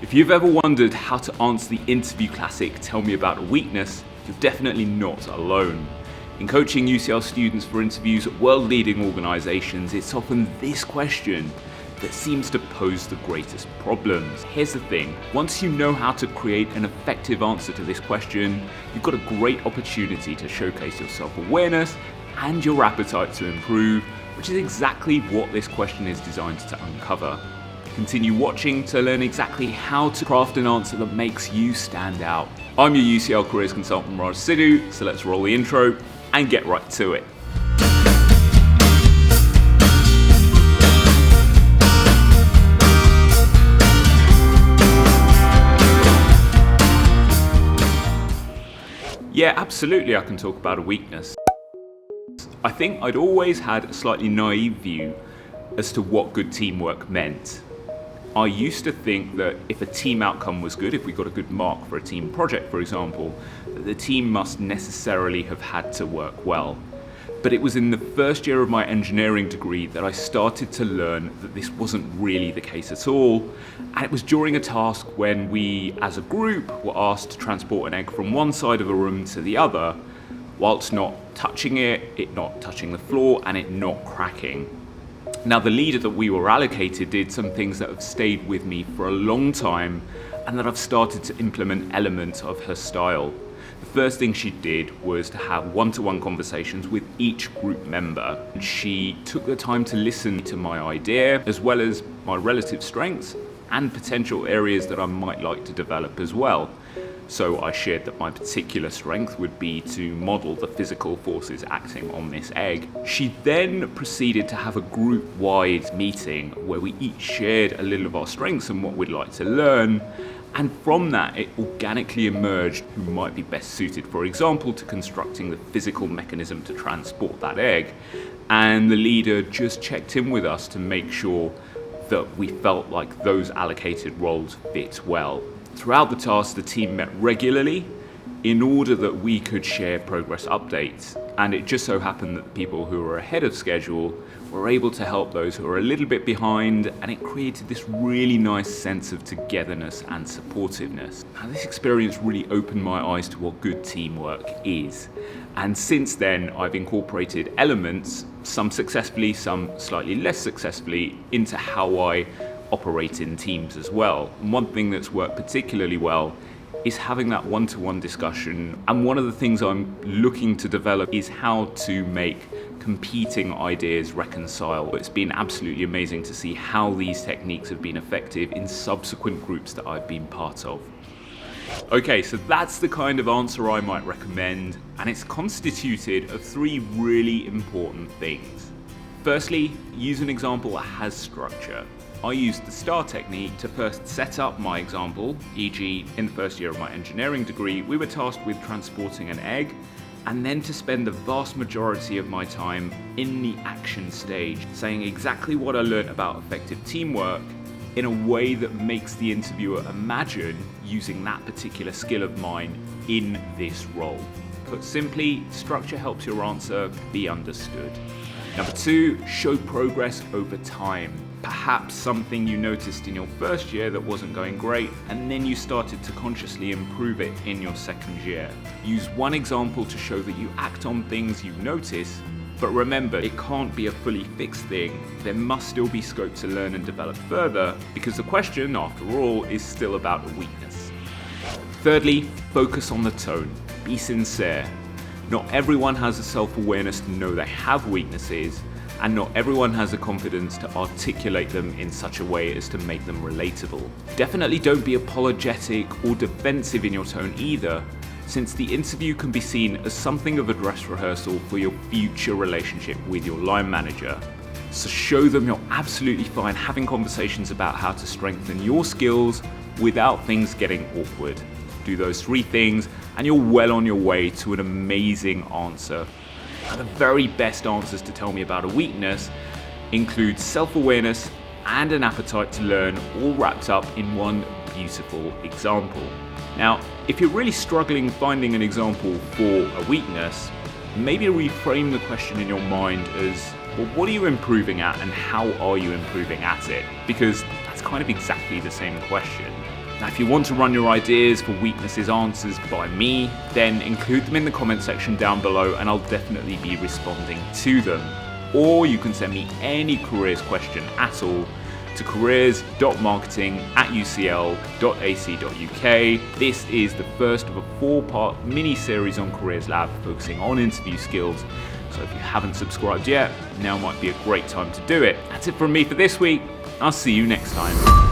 If you've ever wondered how to answer the interview classic, tell me about a weakness, you're definitely not alone. In coaching UCL students for interviews at world-leading organizations, it's often this question that seems to pose the greatest problems. Here's the thing, once you know how to create an effective answer to this question, you've got a great opportunity to showcase your self-awareness and your appetite to improve, which is exactly what this question is designed to uncover. Continue watching to learn exactly how to craft an answer that makes you stand out. I'm your UCL careers consultant Raj Sidhu, so let's roll the intro and get right to it. Yeah, absolutely I can talk about a weakness. I think I'd always had a slightly naive view as to what good teamwork meant. I used to think that if a team outcome was good, if we got a good mark for a team project, for example, that the team must necessarily have had to work well. But it was in the first year of my engineering degree that I started to learn that this wasn't really the case at all. And it was during a task when we, as a group, were asked to transport an egg from one side of a room to the other, whilst not touching it not touching the floor, and it not cracking. Now, the leader that we were allocated did some things that have stayed with me for a long time and that I've started to implement elements of her style. The first thing she did was to have one-to-one conversations with each group member. She took the time to listen to my idea, as well as my relative strengths and potential areas that I might like to develop as well. So I shared that my particular strength would be to model the physical forces acting on this egg. She then proceeded to have a group-wide meeting where we each shared a little of our strengths and what we'd like to learn. And from that, it organically emerged who might be best suited, for example, to constructing the physical mechanism to transport that egg. And the leader just checked in with us to make sure that we felt like those allocated roles fit well. Throughout the task, the team met regularly in order that we could share progress updates. And it just so happened that the people who were ahead of schedule were able to help those who were a little bit behind, and it created this really nice sense of togetherness and supportiveness. Now, this experience really opened my eyes to what good teamwork is. And since then, I've incorporated elements, some successfully, some slightly less successfully, into how I operate in teams as well. And one thing that's worked particularly well is having that one-to-one discussion. And one of the things I'm looking to develop is how to make competing ideas reconcile. It's been absolutely amazing to see how these techniques have been effective in subsequent groups that I've been part of. Okay, so that's the kind of answer I might recommend, and it's constituted of three really important things. Firstly, use an example that has structure. I used the STAR technique to first set up my example, e.g. in the first year of my engineering degree, we were tasked with transporting an egg, and then to spend the vast majority of my time in the action stage, saying exactly what I learned about effective teamwork in a way that makes the interviewer imagine using that particular skill of mine in this role. Put simply, structure helps your answer be understood. Number two, show progress over time. Perhaps something you noticed in your first year that wasn't going great, and then you started to consciously improve it in your second year. Use one example to show that you act on things you notice, but remember, it can't be a fully fixed thing. There must still be scope to learn and develop further, because the question, after all, is still about a weakness. Thirdly, focus on the tone. Be sincere. Not everyone has the self-awareness to know they have weaknesses, and not everyone has the confidence to articulate them in such a way as to make them relatable. Definitely don't be apologetic or defensive in your tone either, since the interview can be seen as something of a dress rehearsal for your future relationship with your line manager. So show them you're absolutely fine having conversations about how to strengthen your skills without things getting awkward. Do those three things and you're well on your way to an amazing answer. Now, the very best answers to tell me about a weakness include self-awareness and an appetite to learn, all wrapped up in one beautiful example. Now, if you're really struggling finding an example for a weakness, maybe reframe the question in your mind as, well, what are you improving at and how are you improving at it? Because that's kind of exactly the same question. Now, if you want to run your ideas for weaknesses answers by me, then include them in the comment section down below and I'll definitely be responding to them. Or you can send me any careers question at all to careers.marketing@ucl.ac.uk. This is the first of a 4-part mini-series on CareersLab focusing on interview skills. So if you haven't subscribed yet, now might be a great time to do it. That's it from me for this week. I'll see you next time.